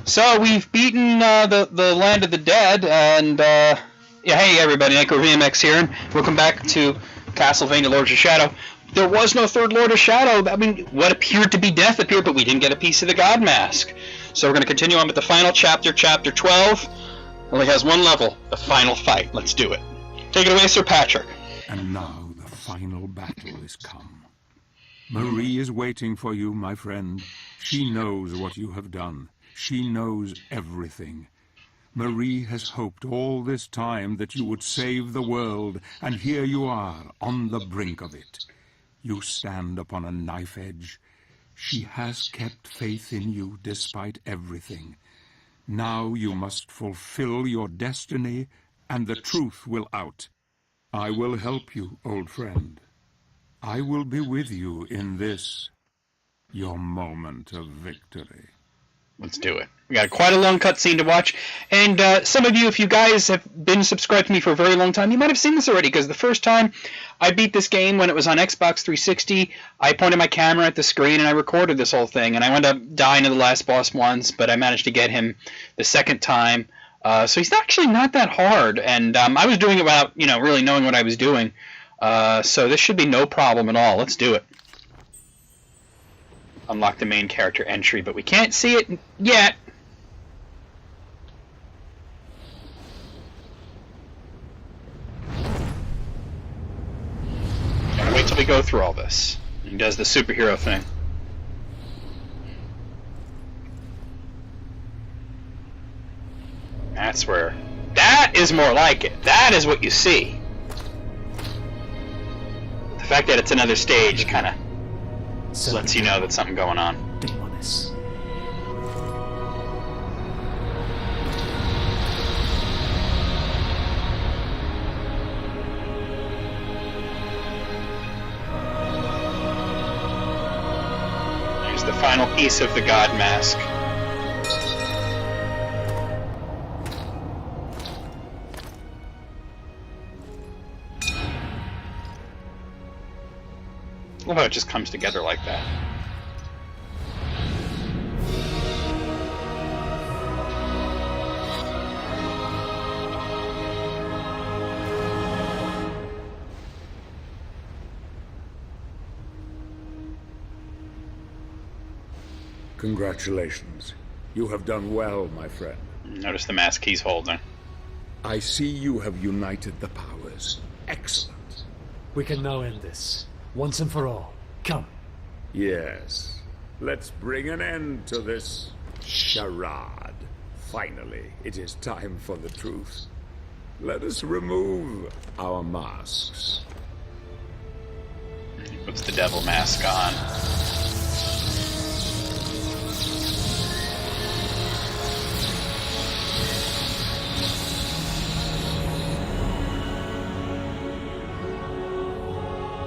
So we've beaten the land of the dead, and yeah, hey everybody, NicoVMX here, and welcome back to CastleVania Lords of Shadow. There was no third Lord of Shadow. I mean, what appeared to be death appeared, but we didn't get a piece of the God Mask. So we're going to continue on with the final chapter, Chapter 12. Only has one level, the final fight. Let's do it. Take it away, Sir Patrick. And now the final battle is come. Marie is waiting for you, my friend. She knows what you have done. She knows everything. Marie has hoped all this time that you would save the world, and here you are, on the brink of it. You stand upon a knife edge. She has kept faith in you despite everything. Now you must fulfill your destiny, and the truth will out. I will help you, old friend. I will be with you in this, your moment of victory. Let's do it. We got quite a long cutscene to watch, and some of you, if you guys have been subscribed to me for a very long time, you might have seen this already, because the first time I beat this game when it was on Xbox 360, I pointed my camera at the screen and I recorded this whole thing, and I wound up dying to the last boss once, but I managed to get him the second time. So he's actually not that hard, and I was doing it without, really knowing what I was doing. So this should be no problem at all. Let's do it. Unlock the main character entry, but we can't see it yet. Gotta wait till we go through all this. He does the superhero thing. That's where... That is more like it. That is what you see. The fact that it's another stage kind of lets you know that something going on. Demonis. There's the final piece of the God Mask. I love how it just comes together like that. Congratulations. You have done well, my friend. Notice the mask he's holding. I see you have united the powers. Excellent. We can now end this, once and for all. Come. Yes. Let's bring an end to this charade. Finally, it is time for the truth. Let us remove our masks. He puts the devil mask on.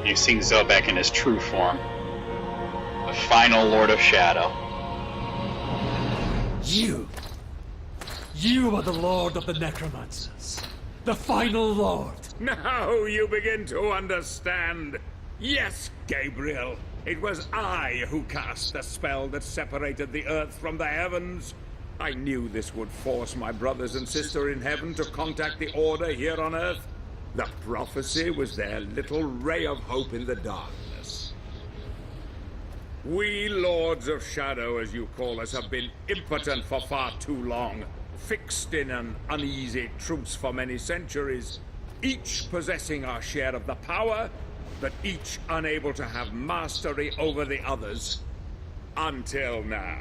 You've seen Zobek in his true form. The final Lord of Shadow. You are the Lord of the Necromancers. The final Lord. Now you begin to understand. Yes, Gabriel. It was I who cast the spell that separated the earth from the heavens. I knew this would force my brothers and sister in heaven to contact the Order here on earth. The prophecy was their little ray of hope in the darkness. We Lords of Shadow, as you call us, have been impotent for far too long, fixed in an uneasy truce for many centuries, each possessing our share of the power, but each unable to have mastery over the others. Until now.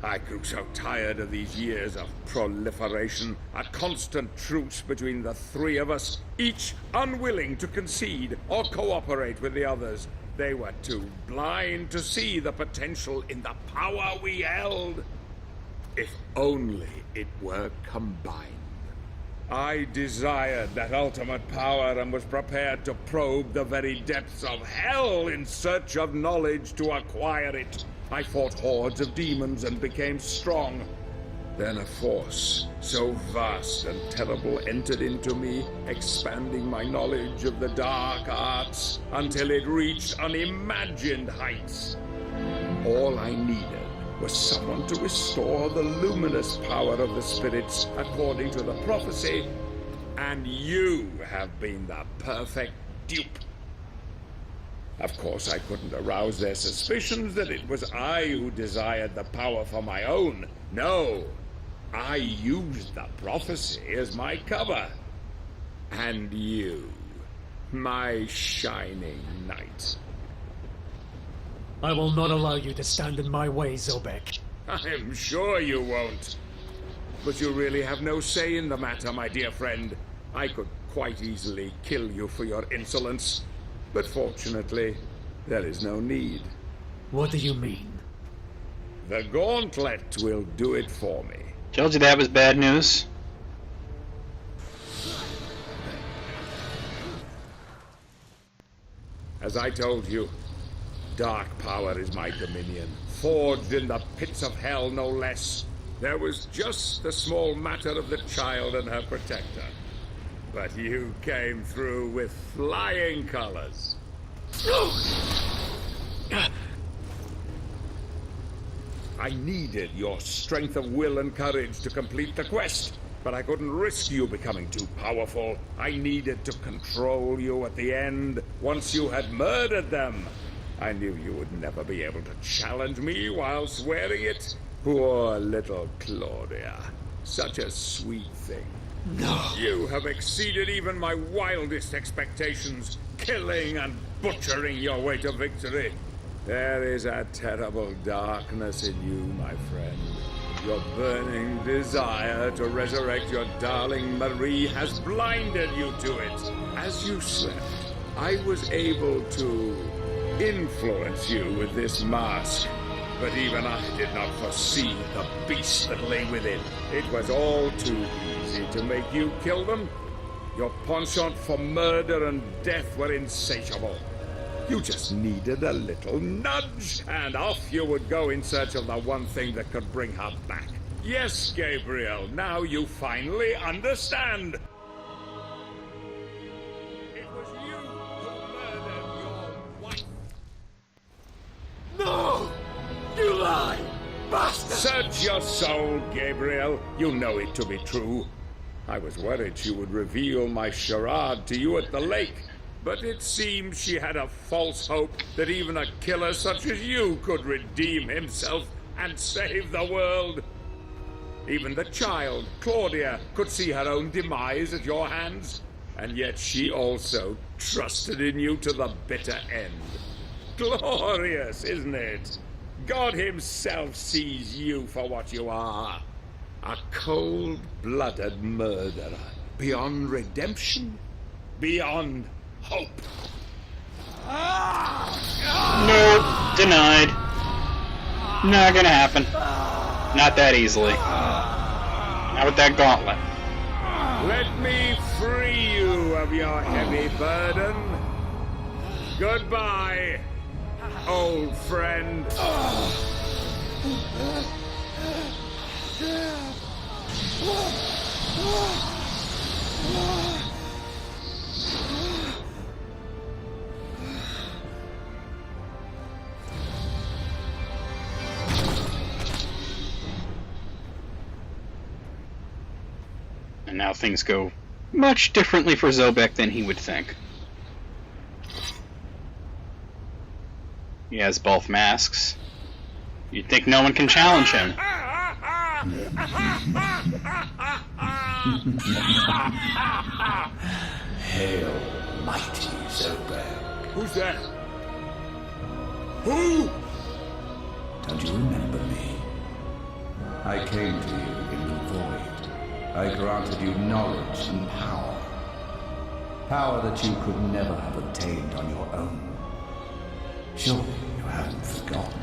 I grew so tired of these years of proliferation, a constant truce between the three of us, each unwilling to concede or cooperate with the others. They were too blind to see the potential in the power we held. If only it were combined. I desired that ultimate power and was prepared to probe the very depths of hell in search of knowledge to acquire it. I fought hordes of demons and became strong. Then a force so vast and terrible entered into me, expanding my knowledge of the dark arts until it reached unimagined heights. All I needed was someone to restore the luminous power of the spirits according to the prophecy, and you have been the perfect dupe. Of course, I couldn't arouse their suspicions that it was I who desired the power for my own. No, I used the prophecy as my cover. And you, my shining knight. I will not allow you to stand in my way, Zobek. I'm sure you won't. But you really have no say in the matter, my dear friend. I could quite easily kill you for your insolence. But fortunately, there is no need. What do you mean? The gauntlet will do it for me. Told you that was bad news. As I told you, dark power is my dominion, forged in the pits of hell no less. There was just the small matter of the child and her protector. But you came through with flying colors. I needed your strength of will and courage to complete the quest, but I couldn't risk you becoming too powerful. I needed to control you at the end, once you had murdered them. I knew you would never be able to challenge me while swearing it. Poor little Claudia. Such a sweet thing. No. You have exceeded even my wildest expectations, killing and butchering your way to victory. There is a terrible darkness in you, my friend. Your burning desire to resurrect your darling Marie has blinded you to it. As you slept, I was able to influence you with this mask. But even I did not foresee the beast that lay within. It was all too easy to make you kill them. Your penchant for murder and death were insatiable. You just needed a little nudge, and off you would go in search of the one thing that could bring her back. Yes, Gabriel, now you finally understand. It was you who murdered your wife. No! You lie! Bastard! Search your soul, Gabriel. You know it to be true. I was worried she would reveal my charade to you at the lake. But it seems she had a false hope that even a killer such as you could redeem himself and save the world. Even the child, Claudia, could see her own demise at your hands. And yet she also trusted in you to the bitter end. Glorious, isn't it? God himself sees you for what you are. A cold-blooded murderer. Beyond redemption. Beyond hope. Nope. Denied. Not gonna happen. Not that easily. Not with that gauntlet. Let me free you of your heavy burden. Goodbye, old friend. And now things go much differently for Zobek than he would think. He has both masks. You'd think no one can challenge him. Hail, mighty Zobek. Who's that? Who? Don't you remember me? I came to you in the void. I granted you knowledge and power. Power that you could never have obtained on your own. Surely you haven't forgotten.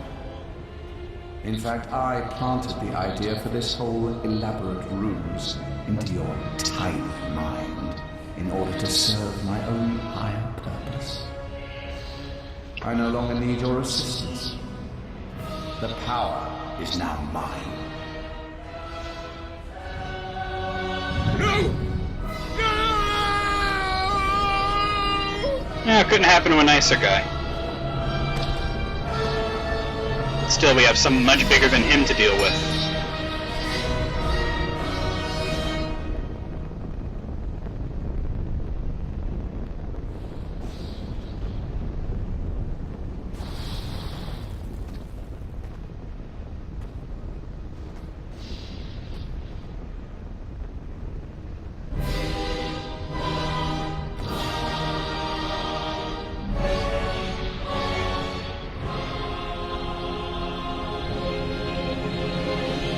In fact, I planted the idea for this whole elaborate ruse into your tiny mind in order to serve my own higher purpose. I no longer need your assistance. The power is now mine. No! No! Yeah, it couldn't happen to a nicer guy. Still, we have something much bigger than him to deal with.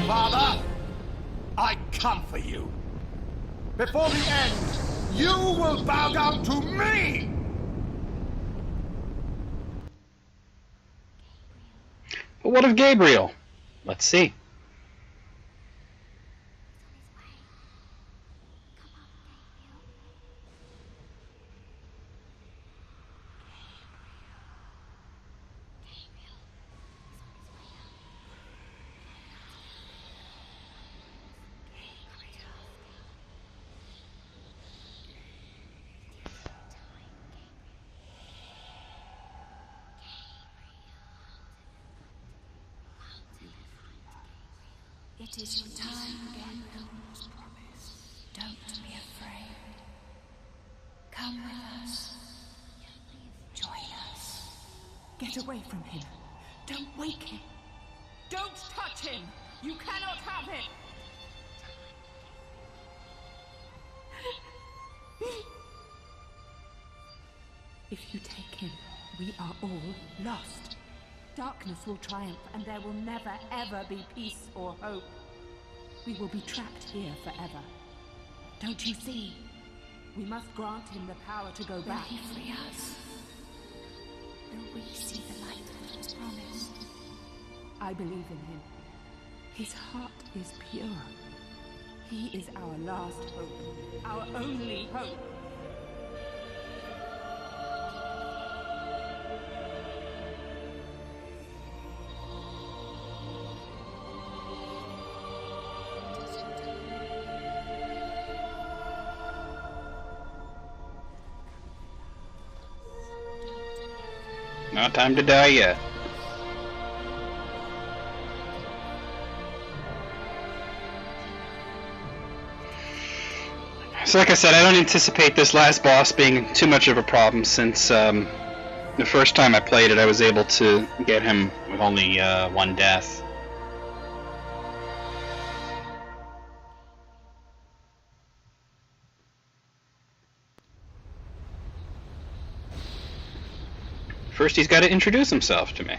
Father, I come for you. Before the end, you will bow down to me! But what of Gabriel? Let's see. It is your time again, don't be afraid. Come with us. Join us. Get away from him. Don't wake him. Don't touch him. You cannot have him. If you take him, we are all lost. Darkness will triumph, and there will never, ever be peace or hope. We will be trapped here forever. Don't you see? We must grant him the power to go back. Will he free us? Will we see the light that was promised? I believe in him. His heart is pure. He is our last hope. Our only hope. Not time to die yet. So like I said, I don't anticipate this last boss being too much of a problem, since the first time I played it I was able to get him with only one death. First he's got to introduce himself to me.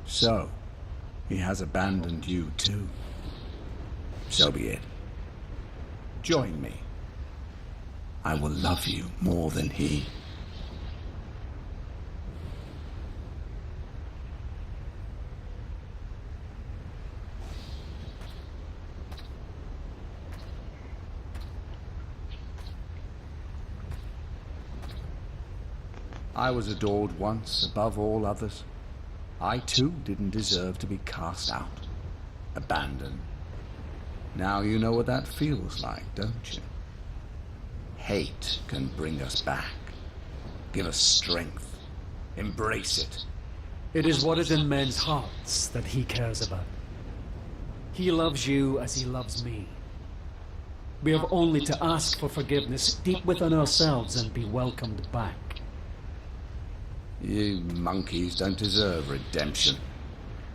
So, he has abandoned you too. So be it. Join me. I will love you more than he. I was adored once above all others. I too didn't deserve to be cast out, abandoned. Now you know what that feels like, don't you? Hate can bring us back, give us strength, embrace it. It is what is in men's hearts that he cares about. He loves you as he loves me. We have only to ask for forgiveness deep within ourselves and be welcomed back. You monkeys don't deserve redemption.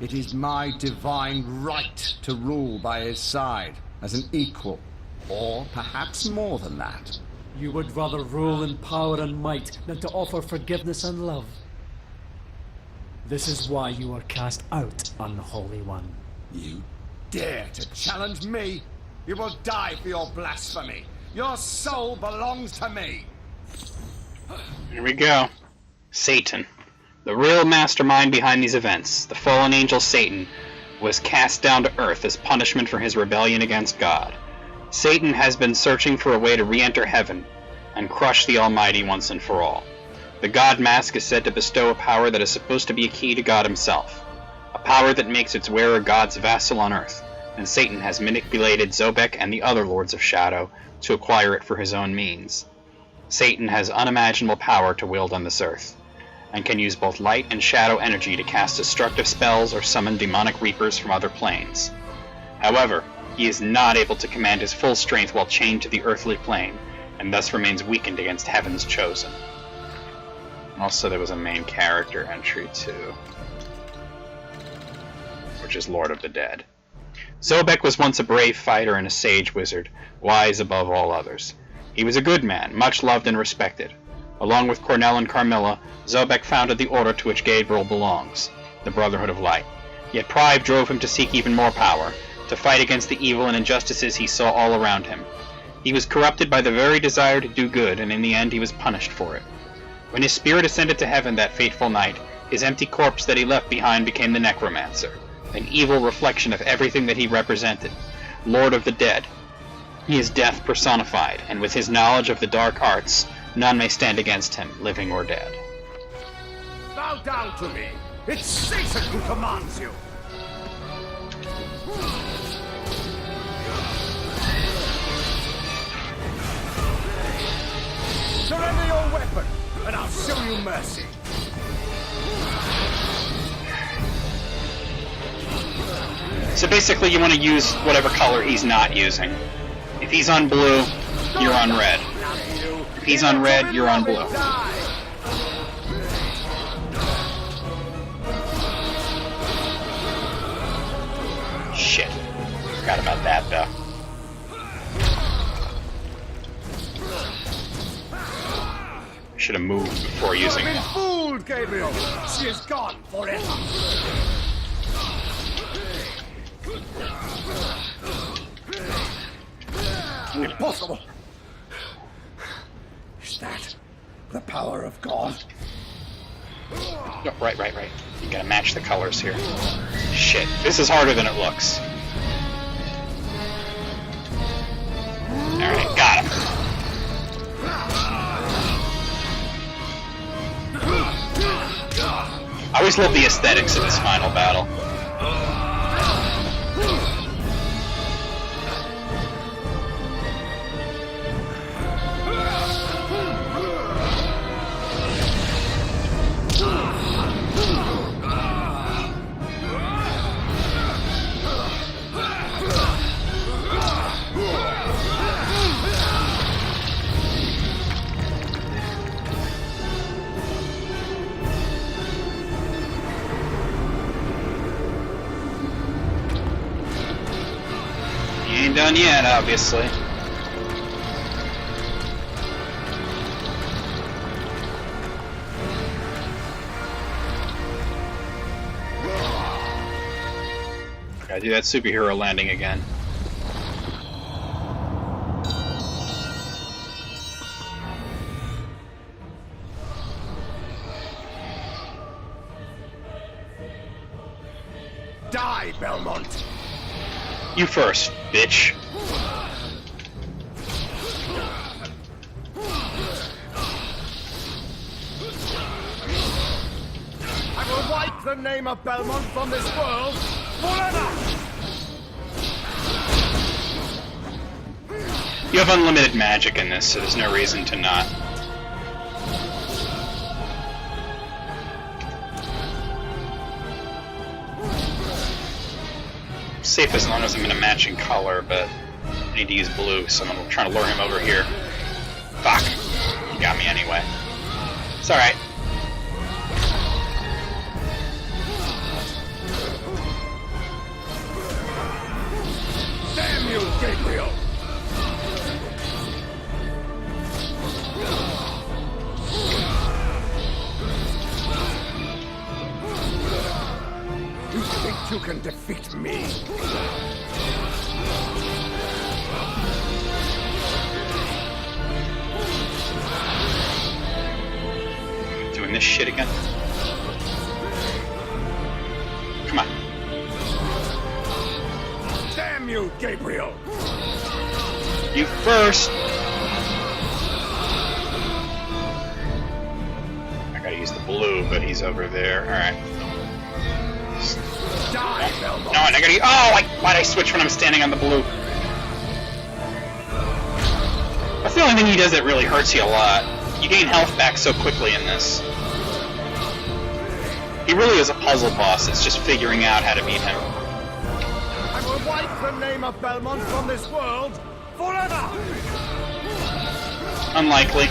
It is my divine right to rule by his side as an equal, or perhaps more than that. You would rather rule in power and might than to offer forgiveness and love. This is why you are cast out, Unholy One. You dare to challenge me? You will die for your blasphemy. Your soul belongs to me. Here we go. Satan. The real mastermind behind these events, the fallen angel Satan, was cast down to earth as punishment for his rebellion against God. Satan has been searching for a way to re-enter heaven and crush the Almighty once and for all. The God Mask is said to bestow a power that is supposed to be a key to God himself, a power that makes its wearer God's vassal on Earth, and Satan has manipulated Zobek and the other Lords of Shadow to acquire it for his own means. Satan has unimaginable power to wield on this Earth, and can use both light and shadow energy to cast destructive spells or summon demonic reapers from other planes. However, he is not able to command his full strength while chained to the earthly plane, and thus remains weakened against Heaven's Chosen. Also, there was a main character entry too, which is Lord of the Dead. Zobek was once a brave fighter and a sage wizard, wise above all others. He was a good man, much loved and respected. Along with Cornell and Carmilla, Zobek founded the order to which Gabriel belongs, the Brotherhood of Light. Yet pride drove him to seek even more power, to fight against the evil and injustices he saw all around him. He was corrupted by the very desire to do good, and in the end he was punished for it. When his spirit ascended to heaven that fateful night, his empty corpse that he left behind became the Necromancer, an evil reflection of everything that he represented, Lord of the Dead. He is death personified, and with his knowledge of the dark arts, none may stand against him, living or dead. Bow down to me! It's Satan who commands you! Surrender your weapon, and I'll show you mercy! So basically you want to use whatever color he's not using. If he's on blue, you're on red. If he's on red, you're on blue. Shit. Forgot about that, though. Should have moved before using You've it. been fooled, Gabriel! She is gone forever! Impossible! Is that the power of God? Oh, right. You gotta match the colors here. Shit, this is harder than it looks. Alright, got him. I always love the aesthetics of this final battle. Ain't done yet, obviously. Gotta do that superhero landing again. Die, Belmont! You first, bitch. I will wipe the name of Belmont from this world forever! You have unlimited magic in this, so there's no reason to not. Safe as long as I'm in a matching color, but I need to use blue, so I'm trying to lure him over here. Fuck. He got me anyway. It's alright. Damn you, Gabriel! You think you can defeat me? Doing this shit again? Come on. Damn you, Gabriel! You first! I gotta use the blue, but he's over there. Alright. Die, Belmont. No, and I gotta. Oh, why'd I switch when I'm standing on the blue? That's the only thing he does that really hurts you a lot. You gain health back so quickly in this. He really is a puzzle boss. It's just figuring out how to beat him. I will wipe the name of Belmont from this world forever! Unlikely.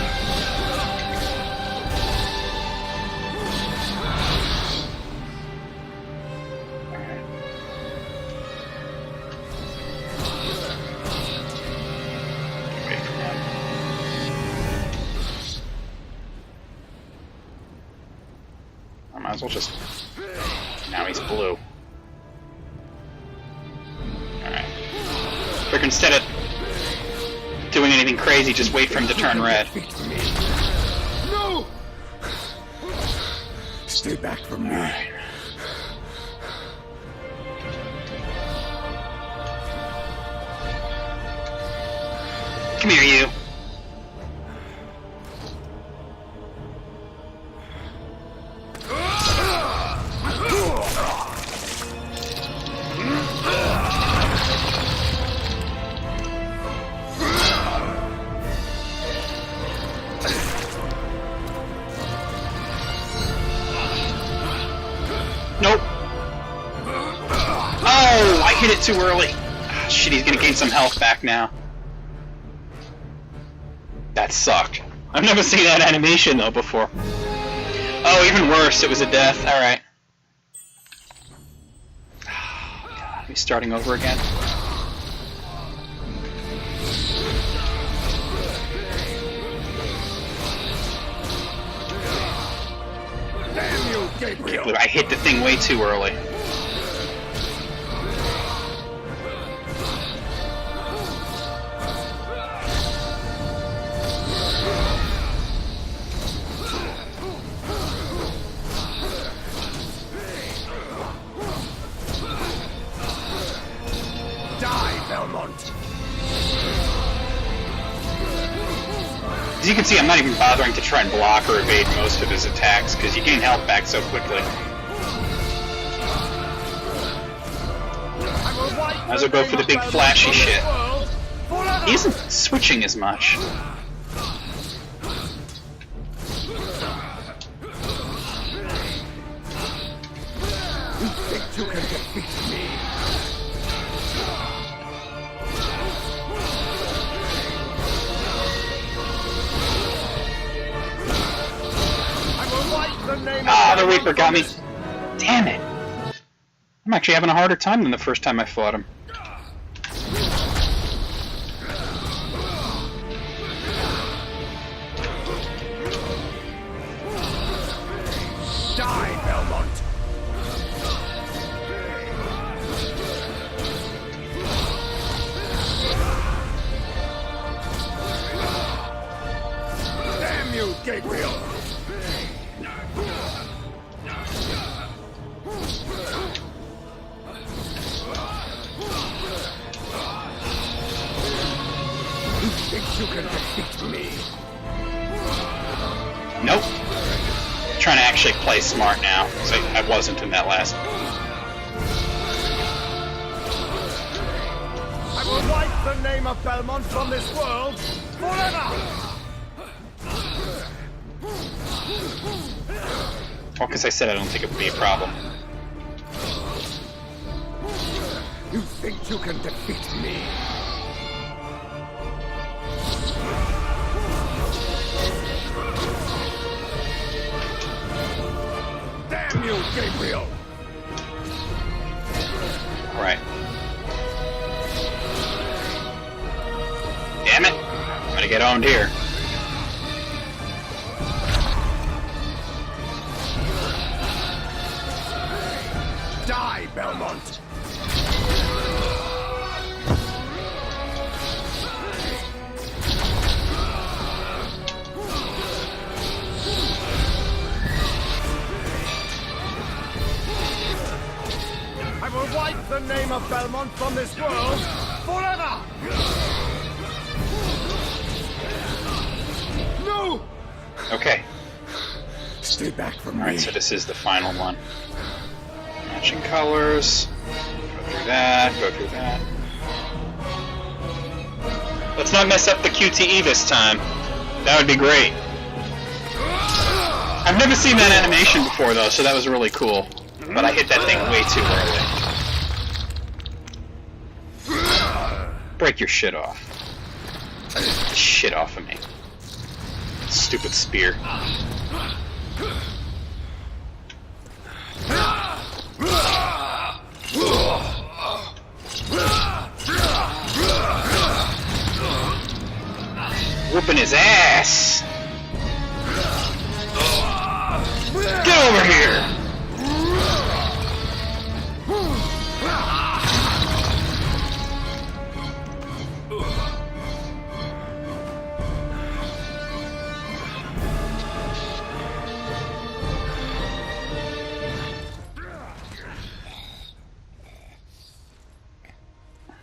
I might as well just... Now he's blue. Alright. Figure instead of doing anything crazy, just wait for him to turn red. No! Stay back from me. Alright. Come here, you. Nope. Oh, I hit it too early. Ah, shit, he's gonna gain some health back now. That sucked. I've never seen that animation though before. Oh, even worse, it was a death. Alright. Oh, God, are we starting over again? Damn you, Gabriel! I hit the thing way too early. Die, Belmont! As you can see, I'm not even bothering to try and block or evade most of his attacks, because you gain health back so quickly. Might as well go for the big flashy shit. He isn't switching as much. You think you can defeat me? Ah, the Reaper got me. Damn it. I'm actually having a harder time than the first time I fought him. Die, Belmont! Damn you, Gabriel! You think you can defeat me? Nope. Trying to actually play smart now, so I wasn't in that last. I will wipe the name of Belmont from this world forever! Well, because I said I don't think it would be a problem. You think you can defeat me? Damn you, Gabriel! Right. Damn it! I'm gonna get owned here. Die, Belmont! I will wipe the name of Belmont from this world forever! No! Okay. Stay back from me. Alright, so this is the final one. Matching colors. Go through that, go through that. Let's not mess up the QTE this time. That would be great. I've never seen that animation before, though, so that was really cool. But I hit that thing way too early. Break your shit off. Get the shit off of me. Stupid spear. Whooping his ass! Get over here!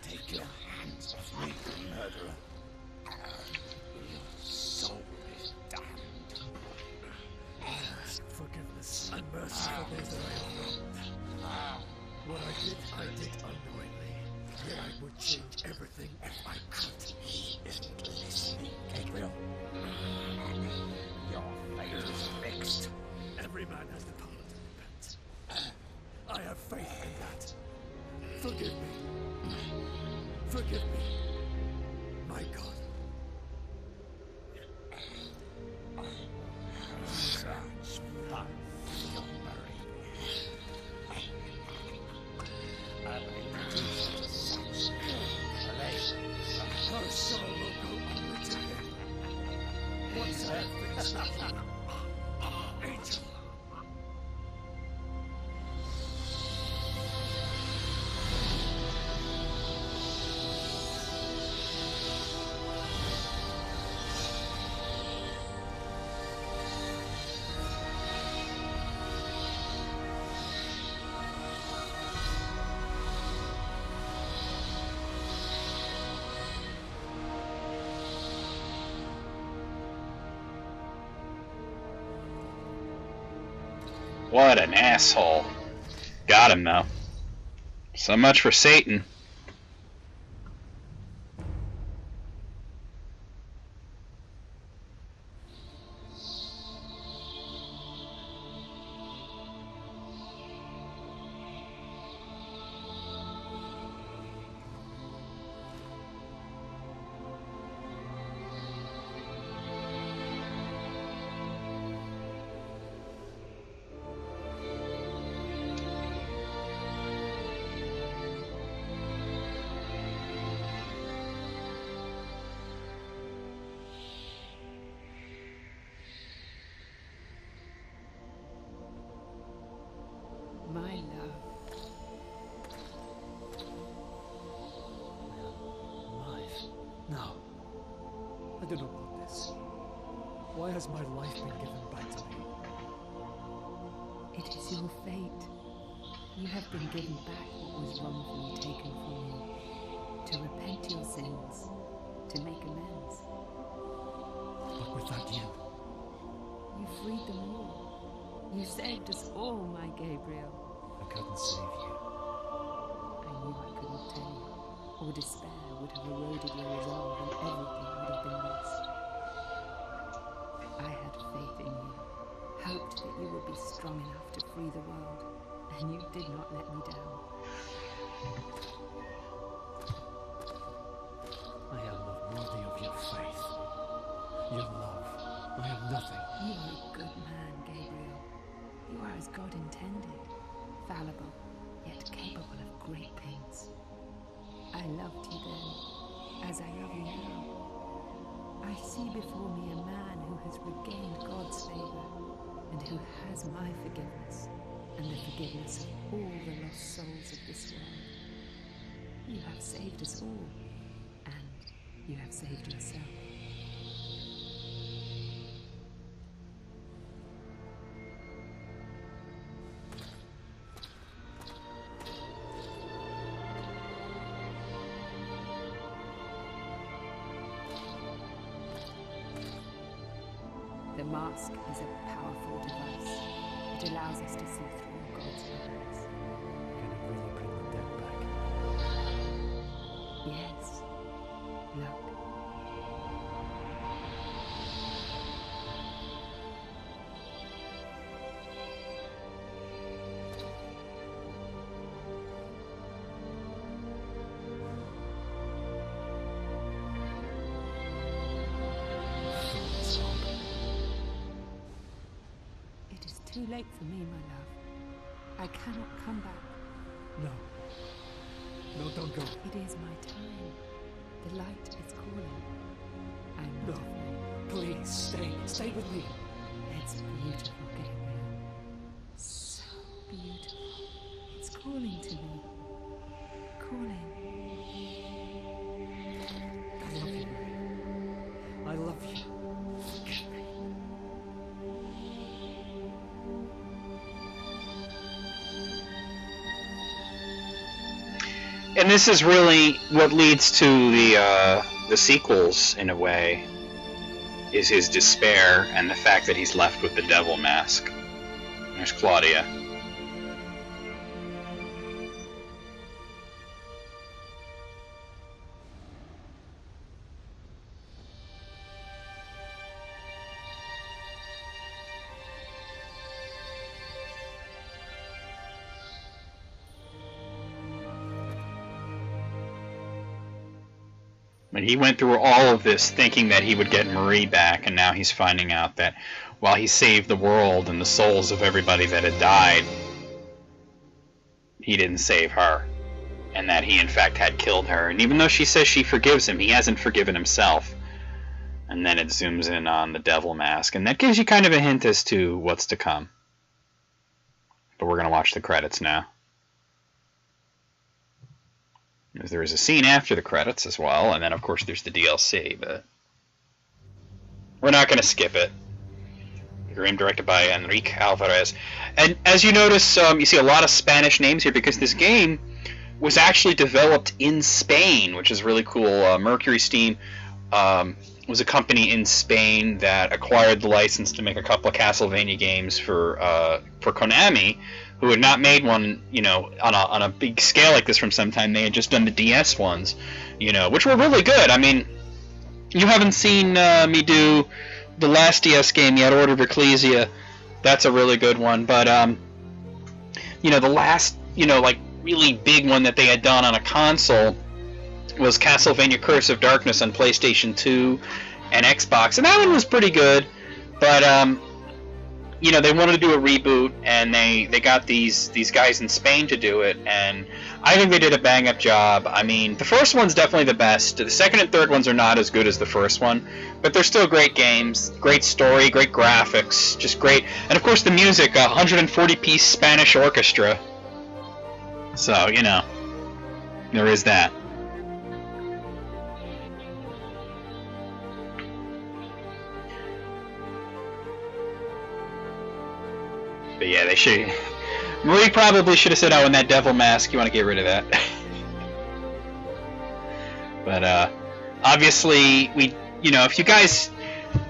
Take your hands off me, murderer. Your soul is damned. Forgiveness and mercy for those that I have wronged. What I did unknowingly. Yet I would change everything if I could. He isn't listening, Gabriel. Your fate is fixed. Every man has the power to repent. I have faith in that. Forgive me. Forgive me. My God. Such fun you're marrying. I'll introduce you to such relations. Her soul will go onward to him. Once I have finished nothing. Angel. What an asshole. Got him, though. So much for Satan. My love. Life? No. I do not want this. Why has my life been given back to me? It is your fate. You have been given back what was wrongfully taken from you. To repent your sins. To make amends. But without you, You freed them all. You saved us all, my Gabriel. I couldn't save you. I knew I couldn't tell you, or despair would have eroded your resolve and everything would have been lost. I had faith in you, hoped that you would be strong enough to free the world, and you did not let me down. I am not worthy of your faith. Your love. I am nothing. You are a good man, Gabriel. You are as God intended, fallible, yet capable of great things. I loved you then, as I love you now. I see before me a man who has regained God's favor, and who has my forgiveness, and the forgiveness of all the lost souls of this world. You have saved us all, and you have saved yourself. The mask is a powerful device. It allows us to see through God's lies. luck. It is too late for me, my love. I cannot come back. No. No, don't go. It is my time. The light is calling. I'm No. not afraid. Please, stay. Stay with me. It's beautiful, Gabriel. So beautiful. It's calling to me. Calling. I love you, Marie. I love you. Forgive me. And this is really what leads to the sequels, in a way, is his despair and the fact that he's left with the devil mask. There's Claudia. But he went through all of this thinking that he would get Marie back, and now he's finding out that while he saved the world and the souls of everybody that had died, he didn't save her, and that he in fact had killed her. And even though she says she forgives him, he hasn't forgiven himself. And then it zooms in on the devil mask, and that gives you kind of a hint as to what's to come. But we're going to watch the credits now. There is a scene after the credits as well, and then of course there's the DLC, but we're not going to skip it. The game directed by Enrique Alvarez. And as you notice, you see a lot of Spanish names here because this game was actually developed in Spain, which is really cool. Mercury Steam was a company in Spain that acquired the license to make a couple of CastleVania games for Konami, who had not made one, you know, on a big scale like this from some time. They had just done the DS ones, you know, which were really good. I mean, you haven't seen me do the last DS game yet, Order of Ecclesia. That's a really good one. But, you know, the last, you know, like, really big one that they had done on a console was Castlevania Curse of Darkness on PlayStation 2 and Xbox. And that one was pretty good. But, you know, they wanted to do a reboot, and they got these guys in Spain to do it, and I think they did a bang-up job. I mean, the first one's definitely the best. The second and third ones are not as good as the first one, but they're still great games, great story, great graphics, just great. And of course the music, a 140-piece Spanish orchestra. So, you know, there is that. But yeah, they should. Marie probably should have said, "Oh, and that devil mask, you want to get rid of that." But obviously, you know, if you guys,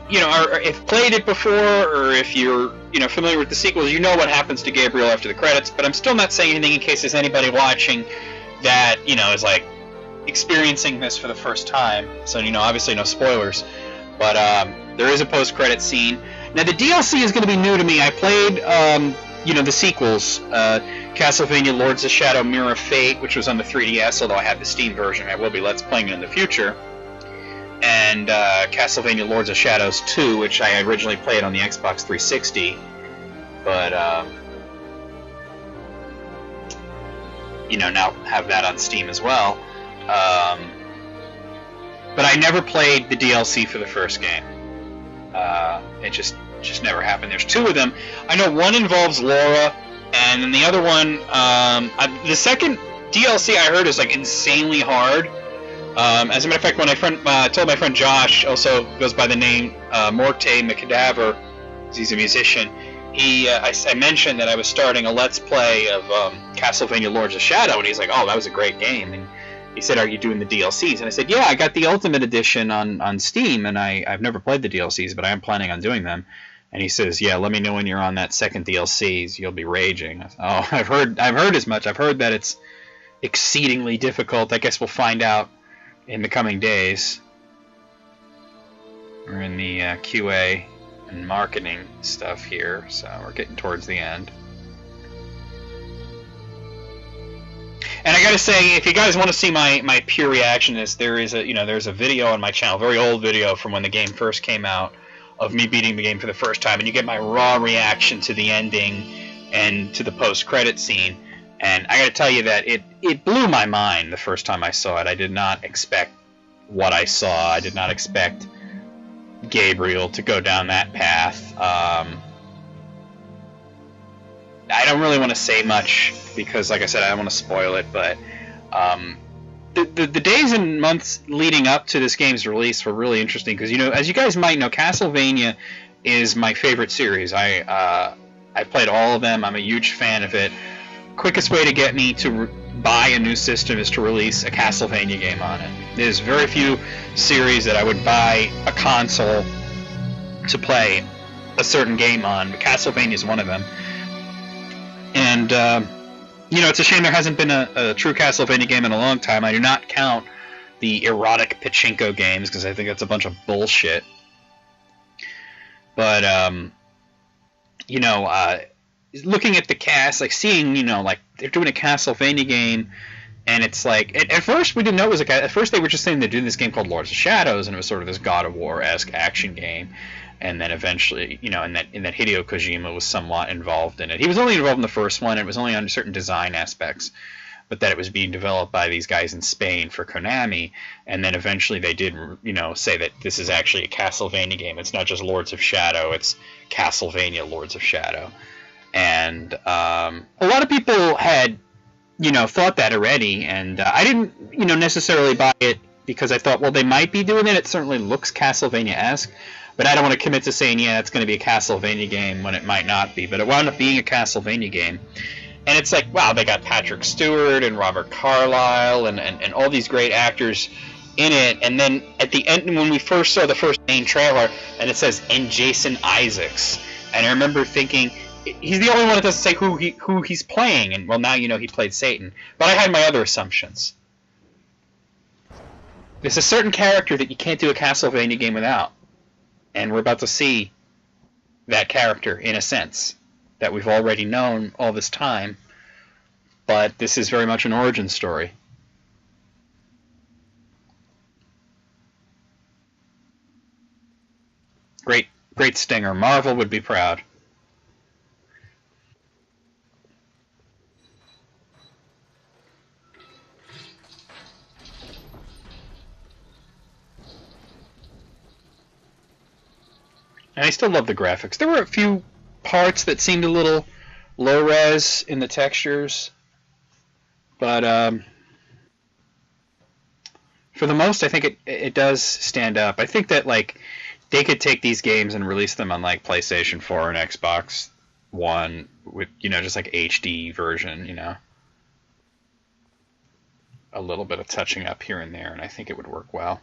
you know, if played it before, or if you're, you know, familiar with the sequels, you know what happens to Gabriel after the credits. But I'm still not saying anything in case there's anybody watching that, you know, is like experiencing this for the first time. So, you know, obviously no spoilers. But there is a post-credit scene. Now, the DLC is going to be new to me. I played, you know, the sequels, Castlevania Lords of Shadow Mirror of Fate, which was on the 3DS, although I have the Steam version. I will be Let's Playing it in the future. And Castlevania Lords of Shadows 2, which I originally played on the Xbox 360. But, you know, now have that on Steam as well. But I never played the DLC for the first game. It just never happened. There's two of them. I know one involves Laura, and then the other one, the second DLC I heard is like insanely hard. As a matter of fact, when I told my friend Josh, also goes by the name Morte McCadaver, he's a musician. I mentioned that I was starting a Let's Play of Castlevania Lords of Shadow, and he's like, "Oh, that was a great game." And he said, "Are you doing the DLCs?" And I said, "Yeah, I got the Ultimate Edition on Steam, and I've never played the DLCs, but I am planning on doing them." And he says, "Yeah, let me know when you're on that second DLCs. You'll be raging." I said, "Oh, I've heard as much. I've heard that it's exceedingly difficult. I guess we'll find out in the coming days. We're in the QA and marketing stuff here, so we're getting towards the end. And I gotta say, if you guys want to see my pure reaction to this, there's a video on my channel, very old video from when the game first came out, of me beating the game for the first time, and you get my raw reaction to the ending and to the post-credit scene. And I gotta tell you that it blew my mind the first time I saw it. I did not expect what I saw. I did not expect Gabriel to go down that path. I don't really want to say much because, like I said, I don't want to spoil it, but the days and months leading up to this game's release were really interesting because, as you guys might know, CastleVania is my favorite series. I played all of them. I'm a huge fan of it. Quickest way to get me to buy a new system is to release a CastleVania game on it. There's very few series that I would buy a console to play a certain game on, but CastleVania is one of them. And, it's a shame there hasn't been a true Castlevania game in a long time. I do not count the erotic pachinko games, because I think that's a bunch of bullshit. But, looking at the cast, like, seeing, like, they're doing a Castlevania game, and it's like, at first we didn't know it was at first they were just saying they're doing this game called Lords of Shadows, and it was sort of this God of War-esque action game. And then eventually, and that Hideo Kojima was somewhat involved in it. He was only involved in the first one, and it was only on certain design aspects, but that it was being developed by these guys in Spain for Konami. And then eventually they did, say that this is actually a Castlevania game. It's not just Lords of Shadow, it's Castlevania Lords of Shadow. And a lot of people had, thought that already, and I didn't, necessarily buy it because I thought, well, they might be doing it. It certainly looks Castlevania-esque. But I don't want to commit to saying, yeah, it's going to be a Castlevania game when it might not be. But it wound up being a Castlevania game. And it's like, wow, they got Patrick Stewart and Robert Carlyle and all these great actors in it. And then at the end, when we first saw the first main trailer, and it says, and Jason Isaacs. And I remember thinking, he's the only one that doesn't say who he's playing. And, well, now he played Satan. But I had my other assumptions. There's a certain character that you can't do a Castlevania game without. And we're about to see that character, in a sense, that we've already known all this time. But this is very much an origin story. Great stinger. Marvel would be proud. And I still love the graphics. There were a few parts that seemed a little low-res in the textures. But for the most, I think it does stand up. I think that, like, they could take these games and release them on, like, PlayStation 4 and Xbox One with, just like HD version, a little bit of touching up here and there, and I think it would work well.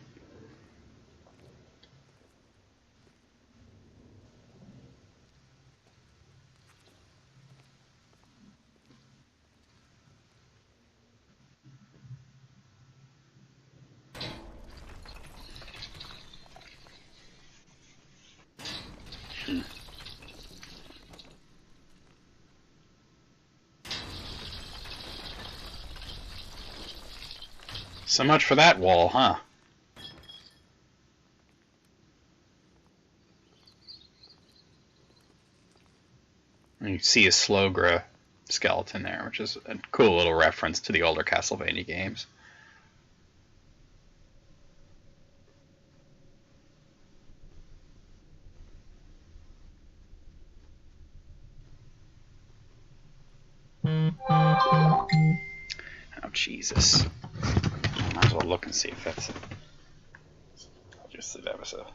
So much for that wall, huh? And you see a Slogra skeleton there, which is a cool little reference to the older Castlevania games. Oh, Jesus. Might as well look and see if that's it. Just that was a...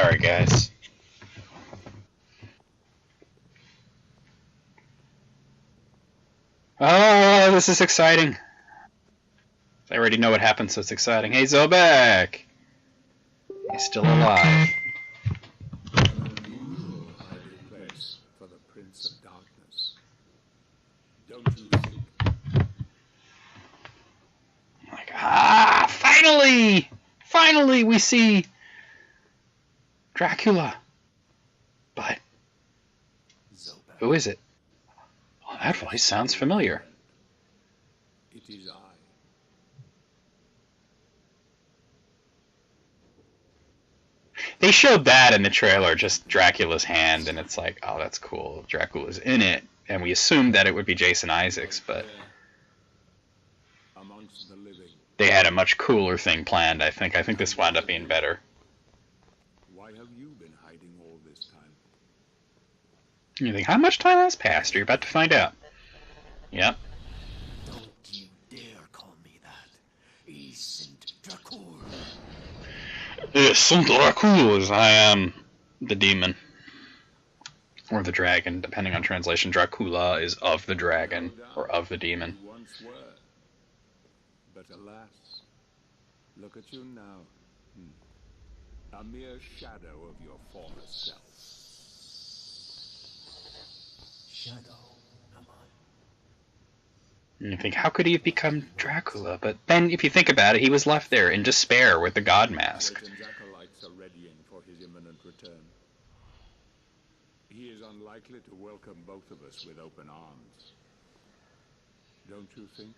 Sorry, guys. Oh, this is exciting. I already know what happened, so it's exciting. Hey, Zobek! He's still alive. Place for the Prince of Darkness. Don't you think? Like, finally! Finally we see Dracula. But who is it? Well, that voice sounds familiar. It is I. They showed that in the trailer, just Dracula's hand, and it's like, oh, that's cool. Dracula's in it, and we assumed that it would be Jason Isaacs, but Amongst the living. they had a much cooler thing planned, I think. I think this wound up being better. Why have you been hiding all this time? You think, how much time has passed? You're about to find out. Yep. Don't you dare call me that. Saint Dracul. Yes, Saint Dracul, I am the demon. Or the dragon, depending on translation. Dracula is of the dragon, or of the demon. You once were. But alas, look at you now. A mere shadow of your former self. Shadow, am I? And you think, how could he have become Dracula? But then, if you think about it, he was left there in despair with the god mask. Satan's acolytes are readying for his imminent return. He is unlikely to welcome both of us with open arms. Don't you think?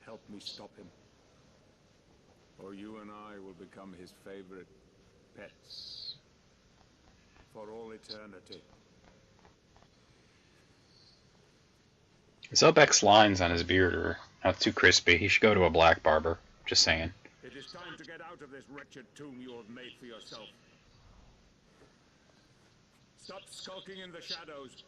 Help me stop him. Or you and I will become his favorite pets. For all eternity. Zobek's lines on his beard are not too crispy. He should go to a black barber. Just saying. It is time to get out of this wretched tomb you have made for yourself. Stop skulking in the shadows.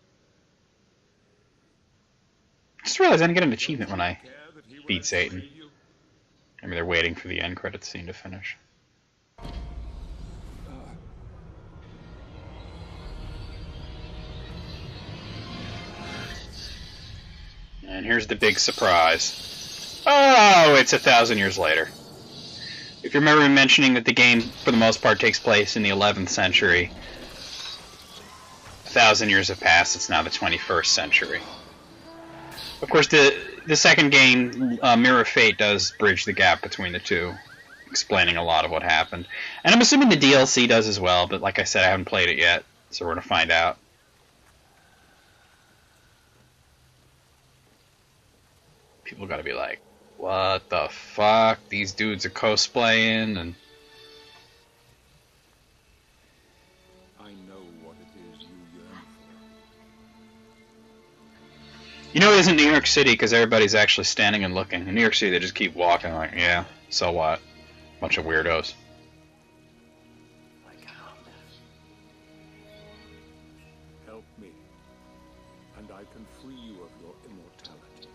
Just realized I didn't get an achievement when I Care that he will beat Satan. betray you? Maybe they're waiting for the end credits scene to finish. And here's the big surprise. Oh, it's 1,000 years later. If you remember me mentioning that the game, for the most part, takes place in the 11th century, 1,000 years have passed. It's now the 21st century. Of course, the second game, Mirror of Fate, does bridge the gap between the two, explaining a lot of what happened. And I'm assuming the DLC does as well, but like I said, I haven't played it yet, so we're going to find out. People got to be like, what the fuck? These dudes are cosplaying, and I know what it is you yearn for. you know it isn't New York City because everybody's actually standing and looking. In New York City, they just keep walking like, yeah, so what? Bunch of weirdos. I cannot live. Help me, and I can free you of your immortality.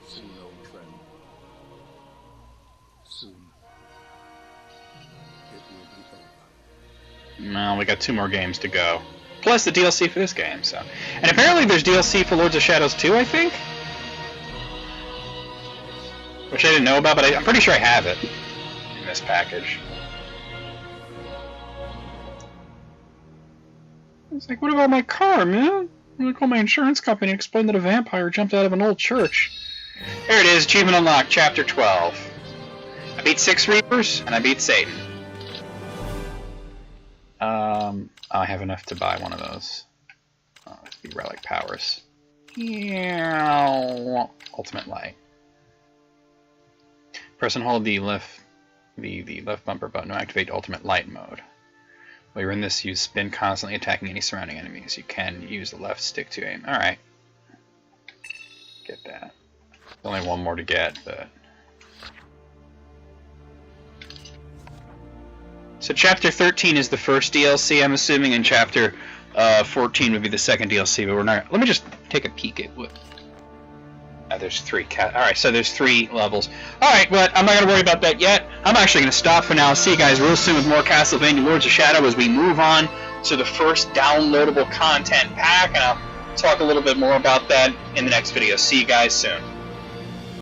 Soon, old friend. Soon. It will be over. No, we got 2 more games to go. Plus the DLC for this game, so. And apparently there's DLC for Lords of Shadows 2, I think? Which I didn't know about, but I'm pretty sure I have it in this package. It's like, what about my car, man? I'm gonna call my insurance company and explain that a vampire jumped out of an old church. There it is, Achievement Unlocked, Chapter 12. I beat 6 Reapers, and I beat Satan. I have enough to buy one of those. Oh, let's be Relic Powers. Yeah, Ultimate Light. Press and hold the left bumper button to activate Ultimate Light mode. While you're in this, use spin constantly attacking any surrounding enemies. You can use the left stick to aim. Alright. Get that. Only one more to get, but... So Chapter 13 is the first DLC, I'm assuming, and Chapter 14 would be the second DLC, but we're not... Let me just take a peek at what... there's 3 Alright, so there's 3 levels. Alright, but I'm not going to worry about that yet. I'm actually going to stop for now. See you guys real soon with more CastleVania Lords of Shadow as we move on to the first downloadable content pack, and I'll talk a little bit more about that in the next video. See you guys soon.